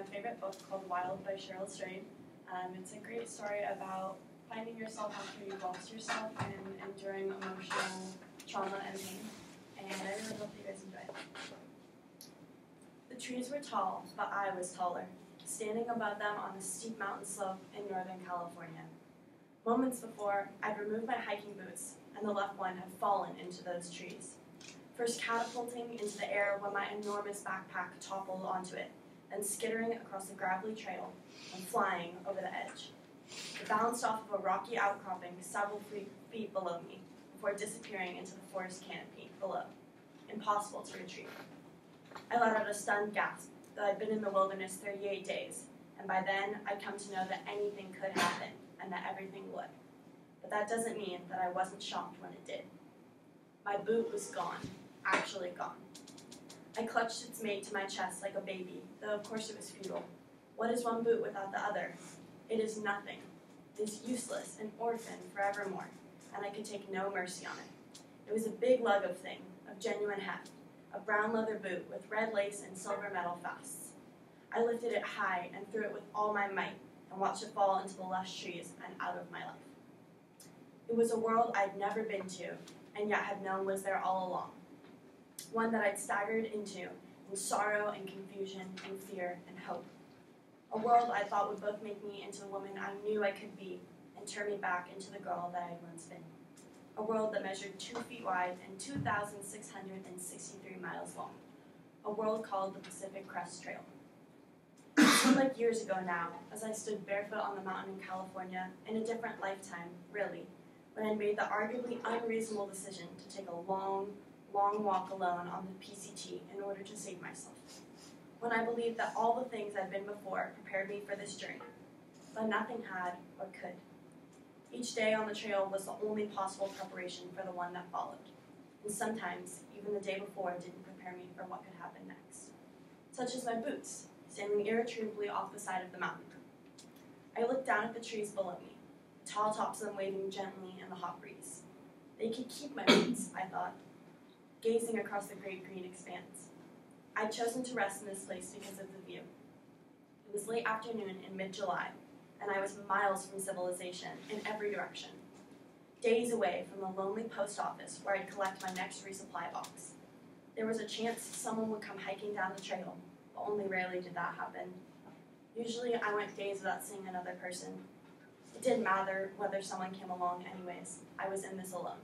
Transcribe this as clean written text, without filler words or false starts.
favorite book called Wild by Cheryl Strayed. It's a great story about finding yourself after you've lost yourself and enduring emotional trauma and pain. And I really hope you guys enjoy it. The trees were tall, but I was taller, standing above them on a steep mountain slope in Northern California. Moments before, I'd removed my hiking boots, and the left one had fallen into those trees, first catapulting into the air when my enormous backpack toppled onto it, then skittering across the gravelly trail and flying over the edge. It bounced off of a rocky outcropping several feet below me before disappearing into the forest canopy below. Impossible to retrieve. I let out a stunned gasp that I'd been in the wilderness 38 days, and by then I'd come to know that anything could happen and that everything would. But that doesn't mean that I wasn't shocked when it did. My boot was gone, actually gone. I clutched its mate to my chest like a baby, though of course it was futile. What is one boot without the other? It is nothing. It is useless, an orphan forevermore, and I could take no mercy on it. It was a big lug of thing, of genuine heft, a brown leather boot with red lace and silver metal fasts. I lifted it high and threw it with all my might, and watched it fall into the lush trees and out of my life. It was a world I'd never been to, and yet had known was there all along. One that I'd staggered into in sorrow and confusion and fear and hope. A world I thought would both make me into the woman I knew I could be and turn me back into the girl that I'd once been. A world that measured 2 feet wide and 2,663 miles long. A world called the Pacific Crest Trail. It seemed like years ago now, as I stood barefoot on the mountain in California, in a different lifetime, really, when I made the arguably unreasonable decision to take a long walk alone on the PCT in order to save myself. When I believed that all the things I'd been before prepared me for this journey, but nothing had or could. Each day on the trail was the only possible preparation for the one that followed, and sometimes even the day before didn't prepare me for what could happen next. Such as my boots, standing irretrievably off the side of the mountain. I looked down at the trees below me, the tall tops of them waving gently in the hot breeze. They could keep my boots, I thought, gazing across the great green expanse. I'd chosen to rest in this place because of the view. It was late afternoon in mid-July, and I was miles from civilization in every direction, days away from the lonely post office where I'd collect my next resupply box. There was a chance someone would come hiking down the trail, but only rarely did that happen. Usually I went days without seeing another person. It didn't matter whether someone came along anyways. I was in this alone.